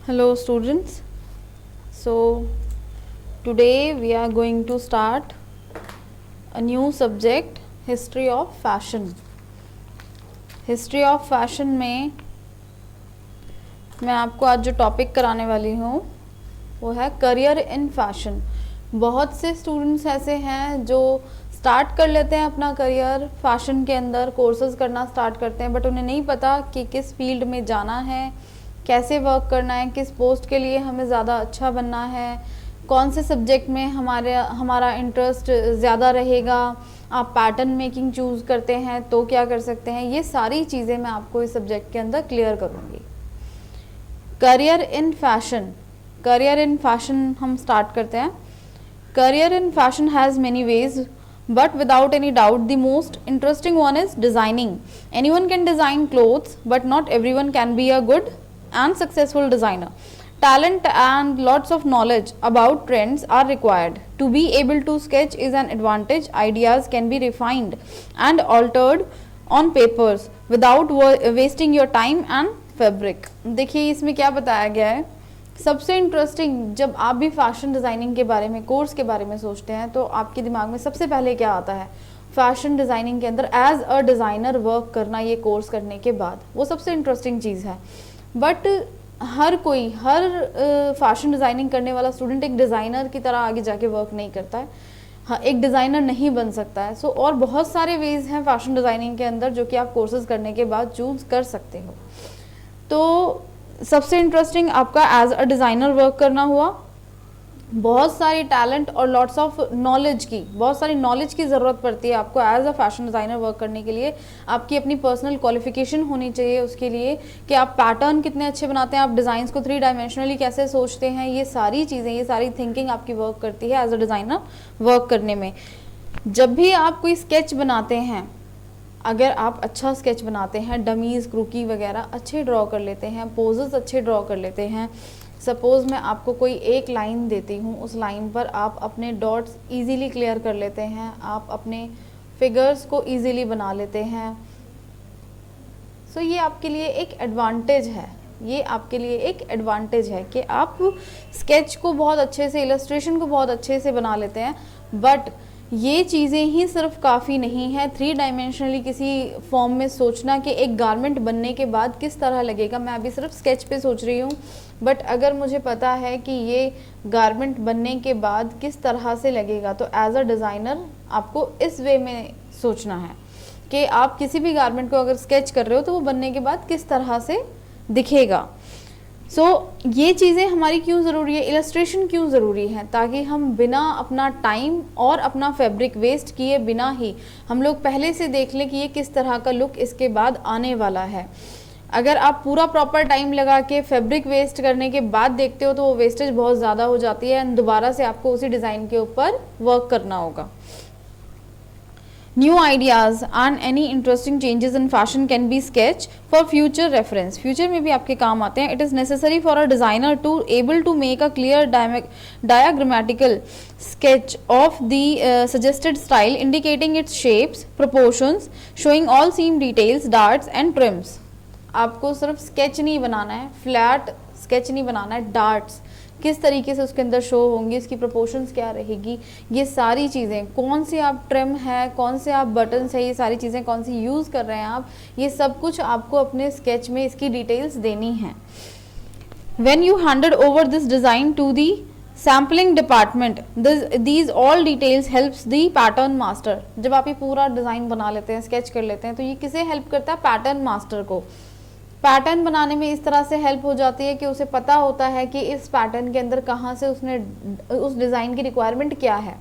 Hello students. So today we are going to start a new subject, history of fashion. History of fashion में मैं आपको आज जो topic कराने वाली हूँ वो है करियर इन फैशन। बहुत से स्टूडेंट्स ऐसे हैं जो स्टार्ट कर लेते हैं अपना करियर फैशन के अंदर, कोर्सेज करना स्टार्ट करते हैं, बट उन्हें नहीं पता कि किस फील्ड में जाना है, कैसे वर्क करना है, किस पोस्ट के लिए हमें ज़्यादा अच्छा बनना है, कौन से सब्जेक्ट में हमारा इंटरेस्ट ज़्यादा रहेगा। आप पैटर्न मेकिंग चूज़ करते हैं तो क्या कर सकते हैं, ये सारी चीज़ें मैं आपको इस सब्जेक्ट के अंदर क्लियर करूँगी। Career in fashion, career in fashion हम स्टार्ट करते हैं। Career in fashion has many ways, but without any doubt the most interesting one is designing. Anyone can design clothes, but not everyone can be a good and successful designer. Talent and lots of knowledge about trends are required. To be able to sketch is an advantage. Ideas can be refined and altered on papers without wasting your time and fabric. देखिए इसमें क्या बताया गया है। सबसे interesting, जब आप भी फैशन डिज़ाइनिंग के बारे में, कोर्स के बारे में सोचते हैं तो आपके दिमाग में सबसे पहले क्या आता है? फैशन डिज़ाइनिंग के अंदर एज अ डिज़ाइनर वर्क करना, ये कोर्स करने के बाद वो सबसे इंटरेस्टिंग चीज़ है। बट हर फैशन डिज़ाइनिंग करने वाला स्टूडेंट एक डिज़ाइनर की तरह आगे जाके वर्क नहीं करता है। हाँ, एक डिज़ाइनर नहीं बन सकता है। और बहुत सारे वेज हैं फैशन डिज़ाइनिंग के अंदर जो कि आप कोर्सेज करने के बाद चूज़ कर सकते हो। तो सबसे इंटरेस्टिंग आपका एज अ डिज़ाइनर वर्क करना हुआ। बहुत सारी टैलेंट और लॉट्स ऑफ नॉलेज की, बहुत सारी नॉलेज की ज़रूरत पड़ती है आपको as a fashion designer work करने के लिए। आपकी अपनी पर्सनल क्वालिफिकेशन होनी चाहिए उसके लिए कि आप पैटर्न कितने अच्छे बनाते हैं, आप डिज़ाइंस को 3 डायमेंशनली कैसे सोचते हैं। ये सारी चीज़ें, ये सारी थिंकिंग आपकी वर्क करती है एज अ डिज़ाइनर वर्क करने में। जब भी आप कोई स्केच बनाते हैं, अगर आप अच्छा स्केच बनाते हैं, डमीज़, क्रूकी वगैरह अच्छे ड्रॉ कर लेते हैं, पोजेस अच्छे ड्रॉ कर लेते हैं, सपोज़ मैं आपको कोई एक लाइन देती हूँ, उस लाइन पर आप अपने डॉट्स इजीली क्लियर कर लेते हैं, आप अपने फिगर्स को इजीली बना लेते हैं। सो ये आपके लिए एक एडवांटेज है, ये आपके लिए एक एडवांटेज है कि आप स्केच को बहुत अच्छे से, इलस्ट्रेशन को बहुत अच्छे से बना लेते हैं। बट ये चीज़ें ही सिर्फ काफ़ी नहीं है 3 डायमेंशनली किसी फॉर्म में सोचना कि एक गारमेंट बनने के बाद किस तरह लगेगा। मैं अभी सिर्फ स्केच पे सोच रही हूँ, बट अगर मुझे पता है कि ये गारमेंट बनने के बाद किस तरह से लगेगा, तो एज अ डिज़ाइनर आपको इस वे में सोचना है कि आप किसी भी गारमेंट को अगर स्केच कर रहे हो तो वो बनने के बाद किस तरह से दिखेगा। ये चीज़ें हमारी क्यों ज़रूरी है, इलस्ट्रेशन क्यों ज़रूरी है, ताकि हम बिना अपना टाइम और अपना फैब्रिक वेस्ट किए बिना ही हम लोग पहले से देख लें कि ये किस तरह का लुक इसके बाद आने वाला है। अगर आप पूरा प्रॉपर टाइम लगा के फैब्रिक वेस्ट करने के बाद देखते हो तो वो वेस्टेज बहुत ज़्यादा हो जाती है एंड दोबारा से आपको उसी डिज़ाइन के ऊपर वर्क करना होगा। New ideas and any interesting changes in fashion can be sketched for future reference. Future में भी आपके काम आते हैं. It is necessary for a designer to able to make a clear diagrammatical sketch of the suggested style, indicating its shapes, proportions, showing all seam details, darts and trims. आपको सिर्फ sketch नहीं बनाना है, फ्लैट स्केच नहीं बनाना है, darts किस तरीके से उसके अंदर शो होंगी, इसकी प्रोपोर्शंस क्या रहेगी, ये सारी चीज़ें, कौन सी आप ट्रिम है, कौन से आप बटन्स है, ये सारी चीज़ें कौन सी यूज़ कर रहे हैं आप, ये सब कुछ आपको अपने स्केच में इसकी डिटेल्स देनी है। When you handed over this design to the sampling department, these all details helps the pattern master. जब आप ये पूरा डिज़ाइन बना लेते हैं, स्केच कर लेते हैं, तो ये किसे हेल्प करता है? पैटर्न मास्टर को। पैटर्न बनाने में इस तरह से हेल्प हो जाती है कि उसे पता होता है कि इस पैटर्न के अंदर कहाँ से उसने उस डिज़ाइन की रिक्वायरमेंट क्या है,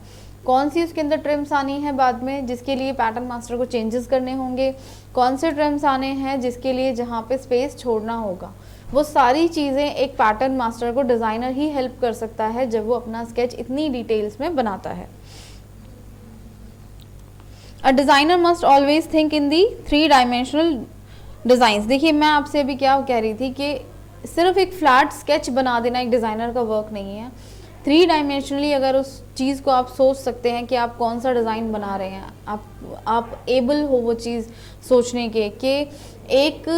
कौन सी उसके अंदर ट्रिम्स आनी है बाद में जिसके लिए पैटर्न मास्टर को चेंजेस करने होंगे, कौन से ट्रिम्स आने हैं जिसके लिए जहाँ पे स्पेस छोड़ना होगा। वो सारी चीज़ें एक पैटर्न मास्टर को डिज़ाइनर ही हेल्प कर सकता है जब वो अपना स्केच इतनी डिटेल्स में बनाता है। A designer must always think in the 3 dimensional designs. देखिए मैं आपसे अभी क्या कह रही थी कि सिर्फ एक फ्लैट स्केच बना देना एक डिज़ाइनर का वर्क नहीं है। 3 डायमेंशनली अगर उस चीज़ को आप सोच सकते हैं कि आप कौन सा डिज़ाइन बना रहे हैं, आप एबल हो वो चीज़ सोचने के कि एक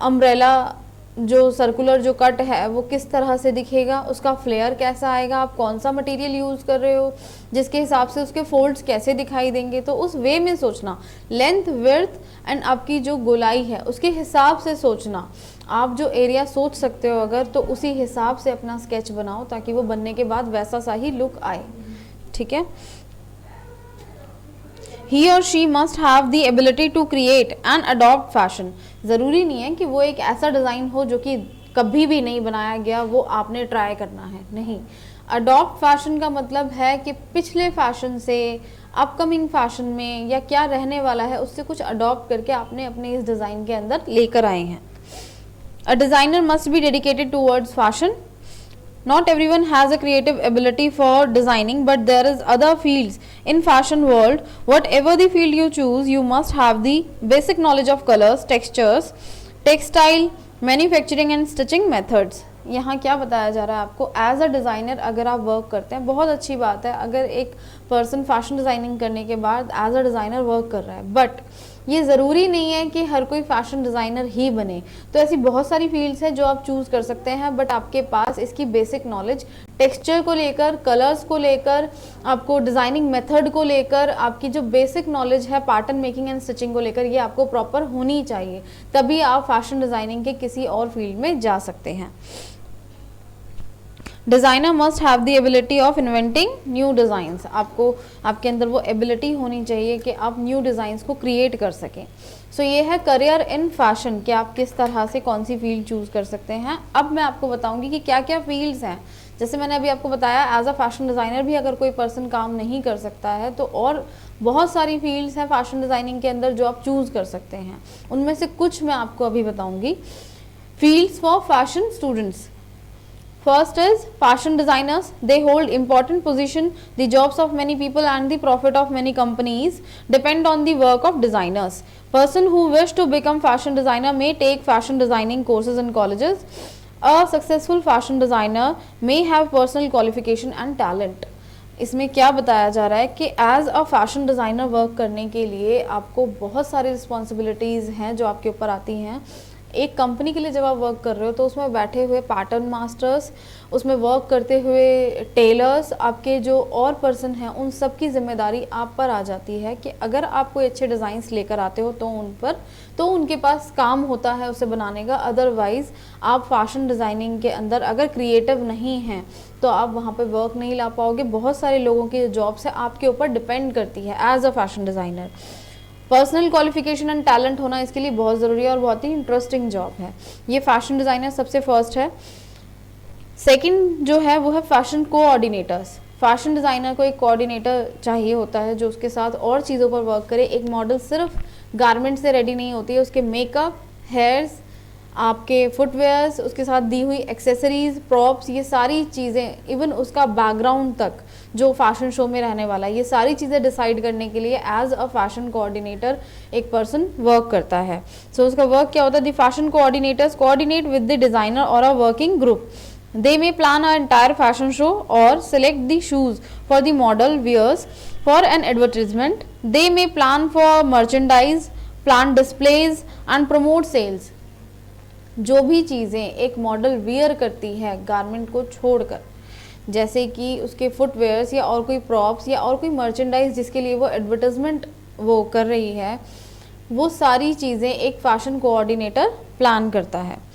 अम्ब्रेला जो सर्कुलर जो कट है वो किस तरह से दिखेगा, उसका फ्लेयर कैसा आएगा, आप कौन सा मटेरियल यूज़ कर रहे हो, जिसके हिसाब से उसके फोल्ड्स कैसे दिखाई देंगे। तो उस वे में सोचना, लेंथ विड्थ एंड आपकी जो गोलाई है उसके हिसाब से सोचना। आप जो एरिया सोच सकते हो अगर, तो उसी हिसाब से अपना स्केच बनाओ ताकि वो बनने के बाद वैसा सा ही लुक आए। ठीक है। He or she must have the ability to create and adopt fashion। ज़रूरी नहीं है कि वो एक ऐसा डिज़ाइन हो जो कि कभी भी नहीं बनाया गया, वो आपने ट्राई करना है, नहीं। अडॉप्ट फैशन का मतलब है कि पिछले फैशन से अपकमिंग फैशन में या क्या रहने वाला है उससे कुछ अडॉप्ट करके आपने अपने इस डिज़ाइन के अंदर लेकर आए हैं। A designer must be dedicated towards fashion. Not everyone has a creative ability for designing, but there is other fields in fashion world. Whatever the field you choose, you must have the basic knowledge of colors, textures, textile, manufacturing and stitching methods। यहाँ क्या बताया जा रहा है आपको, as a designer अगर आप work करते हैं, बहुत अच्छी बात है अगर एक पर्सन फैशन डिज़ाइनिंग करने के बाद एज अ डिज़ाइनर वर्क कर रहा है, बट ये ज़रूरी नहीं है कि हर कोई फैशन डिज़ाइनर ही बने। तो ऐसी बहुत सारी फील्ड्स हैं जो आप चूज़ कर सकते हैं, बट आपके पास इसकी बेसिक नॉलेज टेक्सचर को लेकर, कलर्स को लेकर, आपको डिज़ाइनिंग मेथड को लेकर, आपकी जो बेसिक नॉलेज है पैटर्न मेकिंग एंड स्टिचिंग को लेकर, ये आपको प्रॉपर होनी चाहिए, तभी आप फैशन डिज़ाइनिंग के किसी और फील्ड में जा सकते हैं। Designer must have the ability of inventing new designs. आपको आपके अंदर वो एबिलिटी होनी चाहिए कि आप न्यू डिज़ाइंस को क्रिएट कर सकें। सो ये है करियर इन फैशन, कि आप किस तरह से कौन सी फील्ड चूज़ कर सकते हैं। अब मैं आपको बताऊंगी कि क्या क्या फील्ड्स हैं। जैसे मैंने अभी आपको बताया, एज अ फैशन डिज़ाइनर भी अगर कोई पर्सन काम नहीं कर सकता है तो और बहुत सारी फील्ड्स हैं फैशन डिज़ाइनिंग के अंदर जो आप चूज़ कर सकते हैं। उनमें से कुछ मैं आपको अभी बताऊँगी। Fields for fashion students. First is fashion designers. They hold important position. The jobs of many people and the profit of many companies depend on the work of designers. Person who wish to become fashion designer may take fashion designing courses in colleges. A successful fashion designer may have personal qualification and talent. इसमें क्या बताया जा रहा है कि as a fashion designer work करने के लिए आपको बहुत सारी रिस्पॉन्सिबिलिटीज़ हैं जो आपके ऊपर आती हैं। एक कंपनी के लिए जब आप वर्क कर रहे हो तो उसमें बैठे हुए पैटर्न मास्टर्स, उसमें वर्क करते हुए टेलर्स, आपके जो और पर्सन हैं, उन सब की जिम्मेदारी आप पर आ जाती है कि अगर आप कोई अच्छे डिज़ाइंस लेकर आते हो तो उनके पास काम होता है उसे बनाने का। अदरवाइज़ आप फैशन डिज़ाइनिंग के अंदर अगर क्रिएटिव नहीं हैं तो आप वहाँ पे वर्क नहीं ला पाओगे। बहुत सारे लोगों की जॉब्स है आपके ऊपर डिपेंड करती है as a fashion designer. Personal qualification and talent होना इसके लिए बहुत ज़रूरी है और बहुत ही इंटरेस्टिंग जॉब है। ये फैशन डिज़ाइनर सबसे फर्स्ट है। सेकंड जो है वो है फैशन कोऑर्डिनेटर्स। फैशन डिज़ाइनर को एक कोऑर्डिनेटर चाहिए होता है जो उसके साथ और चीज़ों पर वर्क करे। एक मॉडल सिर्फ गारमेंट से रेडी नहीं होती है, उसके मेकअप, हेयर्स, आपके फुटवेयर्स, उसके साथ दी हुई एक्सेसरीज, प्रॉप्स, ये सारी चीज़ें, इवन उसका बैकग्राउंड तक जो फैशन शो में रहने वाला है, ये सारी चीज़ें डिसाइड करने के लिए एज अ फैशन कोऑर्डिनेटर एक पर्सन वर्क करता है। सो उसका वर्क क्या होता है? The fashion coordinators coordinate with the designer और a working group. They may plan an entire fashion show or select the shoes for the model wears for an advertisement. They may plan for merchandise, plan displays and promote sales. जो भी चीज़ें एक model wear करती है garment को छोड़कर, जैसे कि उसके फुटवेयर्स या और कोई प्रॉप्स या और कोई मर्चेंडाइज जिसके लिए वो एडवर्टाइजमेंट वो कर रही है, वो सारी चीज़ें एक फैशन कोऑर्डिनेटर प्लान करता है।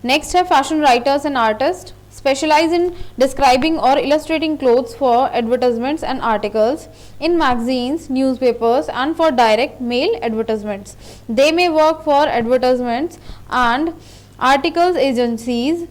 नेक्स्ट है fashion writers and artist, specialize in describing or illustrating clothes for advertisements and articles in magazines, newspapers and for direct mail advertisements. They may work for advertisements and article agencies,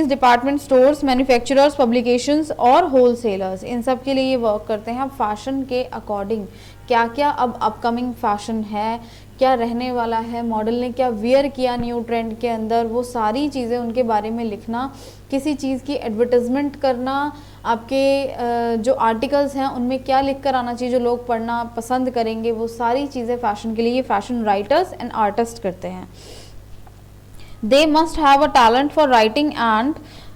department stores, manufacturers, publications और wholesalers। इन सब के लिए ये work करते हैं। Fashion के according क्या क्या अब अपकमिंग फैशन है, क्या रहने वाला है, मॉडल ने क्या वियर किया न्यू ट्रेंड के अंदर, वो सारी चीज़ें उनके बारे में लिखना, किसी चीज़ की एडवर्टाइजमेंट करना, आपके जो आर्टिकल्स हैं उनमें क्या लिख कर आना चाहिए जो लोग पढ़ना पसंद करेंगे, वो सारी चीज़ें फैशन के लिए ये फैशन राइटर्स एंड आर्टिस्ट करते हैं। They must have a talent for writing and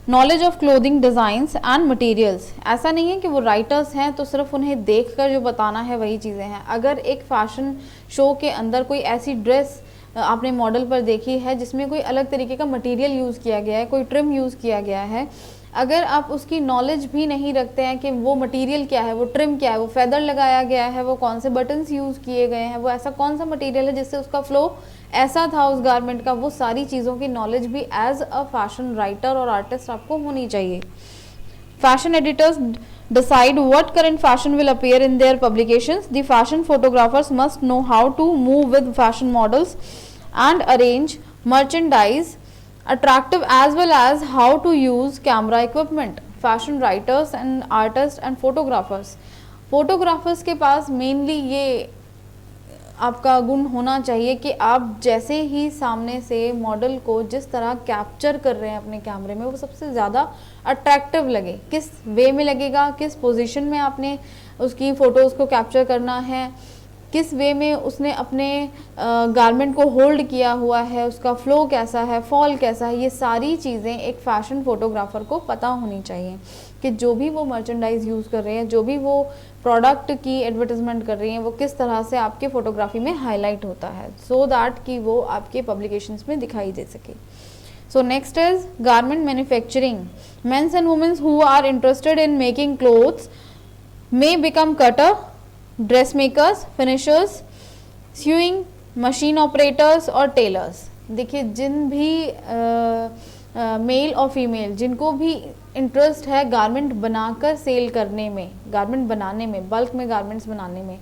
knowledge of clothing designs and materials. ऐसा नहीं है कि वो राइटर्स हैं तो सिर्फ उन्हें देखकर जो बताना है वही चीज़ें हैं। अगर एक फैशन शो के अंदर कोई ऐसी ड्रेस आपने मॉडल पर देखी है जिसमें कोई अलग तरीके का मटेरियल यूज़ किया गया है, कोई ट्रिम यूज़ किया गया है, अगर आप उसकी नॉलेज भी नहीं रखते हैं कि वो मटेरियल क्या है, वो ट्रिम क्या है, वो फेदर लगाया गया है, वो कौन से बटन्स यूज़ किए गए हैं, वो ऐसा कौन सा मटेरियल है जिससे उसका फ्लो ऐसा था उस गारमेंट का, वो सारी चीज़ों की नॉलेज भी एज अ फैशन राइटर और आर्टिस्ट आपको होनी चाहिए। Fashion editors decide what current fashion will appear in their publications. The fashion photographers must know how to move with fashion models and arrange merchandise attractive as well as how to use camera equipment. Fashion writers and artists and photographers के पास mainly ये आपका गुण होना चाहिए कि आप जैसे ही सामने से मॉडल को जिस तरह कैप्चर कर रहे हैं अपने कैमरे में, वो सबसे ज़्यादा अट्रैक्टिव लगे। किस वे में लगेगा, किस पोजीशन में आपने उसकी फ़ोटोज़ को कैप्चर करना है, किस वे में उसने अपने गारमेंट को होल्ड किया हुआ है, उसका फ़्लो कैसा है, फॉल कैसा है, ये सारी चीज़ें एक फ़ैशन फ़ोटोग्राफ़र को पता होनी चाहिए कि जो भी वो मर्चेंडाइज़ यूज़ कर रहे हैं, जो भी वो प्रोडक्ट की एडवर्टाइजमेंट कर रही हैं, वो किस तरह से आपके फ़ोटोग्राफी में हाईलाइट होता है, सो दैट कि वो आपके पब्लिकेशंस में दिखाई दे सके। So next is garment manufacturing. Men's and women's who are interested in making clothes may become cutter, dress makers, finishers, sewing, machine operators और टेलर्स। देखिए, जिन भी मेल और फीमेल जिनको भी इंटरेस्ट है गारमेंट बनाकर सेल करने में, गारमेंट बनाने में, बल्क में गारमेंट्स बनाने में,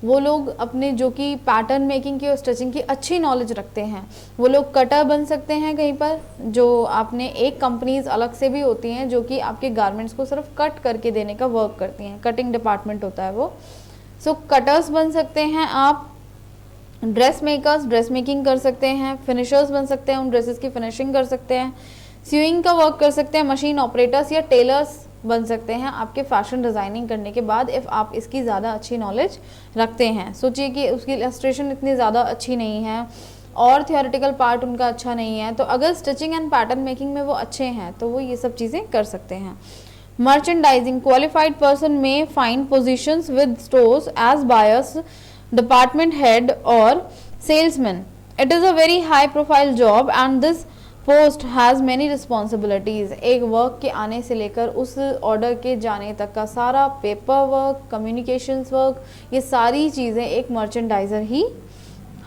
वो लोग अपने जो कि पैटर्न मेकिंग की और स्टिचिंग की अच्छी नॉलेज रखते हैं, वो लोग कटर बन सकते हैं कहीं पर। जो आपने एक कंपनीज अलग से भी होती हैं जो कि आपके गारमेंट्स को सिर्फ कट करके देने का वर्क करती हैं, कटिंग डिपार्टमेंट होता है वो। सो कटर्स बन सकते हैं आप, ड्रेस मेकर्स ड्रेस मेकिंग कर सकते हैं, फिनिशर्स बन सकते हैं, उन ड्रेसेस की फिनिशिंग कर सकते हैं, स्यूइंग का वर्क कर सकते हैं, मशीन ऑपरेटर्स या टेलर्स बन सकते हैं आपके फैशन डिज़ाइनिंग करने के बाद, इफ़ आप इसकी ज़्यादा अच्छी नॉलेज रखते हैं। सोचिए कि उसकी इलस्ट्रेशन इतनी ज़्यादा अच्छी नहीं है और थियोरेटिकल पार्ट उनका अच्छा नहीं है, तो अगर स्टिचिंग एंड पैटर्न मेकिंग में वो अच्छे हैं तो वो ये सब चीज़ें कर सकते हैं। Merchandising, qualified person may find positions with stores as buyers, department head और salesman. It is a very high profile job and this post has many responsibilities. एक वर्क के आने से लेकर उस ऑर्डर के जाने तक का सारा पेपर वर्क, कम्युनिकेशंस वर्क, ये सारी चीज़ें एक मर्चेंडाइज़र ही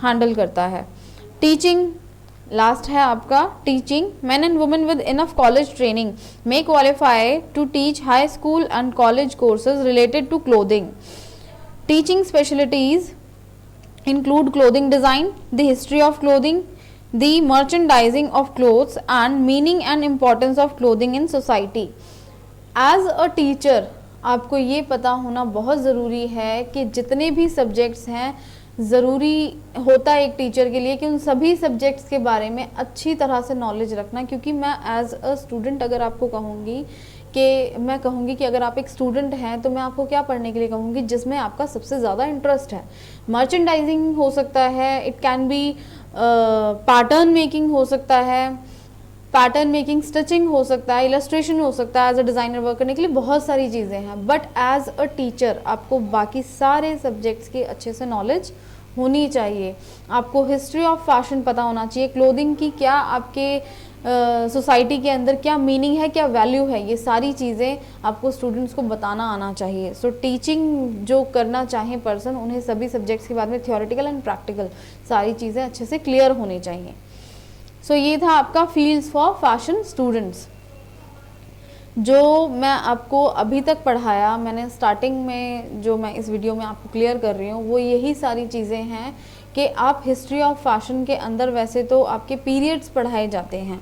हैंडल करता है। टीचिंग लास्ट है आपका, teaching. Man and women with enough college training may qualify to teach high school and college courses related to clothing. Teaching specialities include clothing design, the history of clothing, the merchandising of clothes and meaning and importance of clothing in society. As a teacher आपको ये पता होना बहुत ज़रूरी है कि जितने भी सब्जेक्ट्स हैं, ज़रूरी होता है एक टीचर के लिए कि उन सभी सब्जेक्ट्स के बारे में अच्छी तरह से नॉलेज रखना। क्योंकि मैं एज अ स्टूडेंट अगर आपको कहूँगी कि अगर आप एक स्टूडेंट हैं तो मैं आपको क्या पढ़ने के लिए कहूँगी, जिसमें आपका सबसे ज़्यादा इंटरेस्ट है। मर्चेंडाइजिंग हो सकता है, it can be pattern making हो सकता है, पैटर्न मेकिंग, स्टिचिंग हो सकता है, इलस्ट्रेशन हो सकता है। एज अ डिज़ाइनर वर्क करने के लिए बहुत सारी चीज़ें हैं, बट एज अ टीचर आपको बाकी सारे सब्जेक्ट्स की अच्छे से नॉलेज होनी चाहिए। आपको हिस्ट्री ऑफ फैशन पता होना चाहिए, क्लोथिंग की क्या आपके सोसाइटी के अंदर क्या मीनिंग है, क्या वैल्यू है, ये सारी चीज़ें आपको स्टूडेंट्स को बताना आना चाहिए। सो टीचिंग जो करना चाहें पर्सन, उन्हें सभी सब्जेक्ट्स के बाद में थियोरेटिकल एंड प्रैक्टिकल सारी चीज़ें अच्छे से क्लियर होनी चाहिए। सो ये था आपका फील्ड्स फॉर फैशन स्टूडेंट्स। जो मैं आपको अभी तक पढ़ाया, मैंने स्टार्टिंग में जो मैं इस वीडियो में आपको क्लियर कर रही हूँ, वो यही सारी चीज़ें हैं कि आप हिस्ट्री ऑफ फैशन के अंदर वैसे तो आपके पीरियड्स पढ़ाए जाते हैं,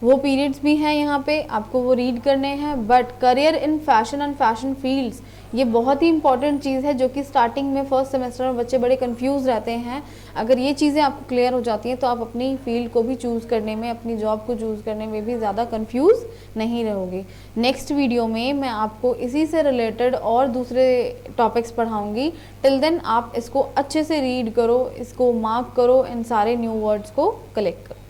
वो पीरियड्स भी हैं यहाँ पे, आपको वो रीड करने हैं, but career in fashion and fashion fields ये बहुत ही इंपॉर्टेंट चीज़ है, जो कि स्टार्टिंग में फर्स्ट सेमेस्टर में बच्चे बड़े कंफ्यूज रहते हैं। अगर ये चीज़ें आपको क्लियर हो जाती हैं तो आप अपनी फील्ड को भी चूज़ करने में, अपनी जॉब को चूज़ करने में भी ज़्यादा कंफ्यूज नहीं रहोगे। नेक्स्ट वीडियो में मैं आपको इसी से रिलेटेड और दूसरे टॉपिक्स पढ़ाऊँगी। टिल देन आप इसको अच्छे से रीड करो, इसको मार्क करो, इन सारे न्यू वर्ड्स को कलेक्ट करो।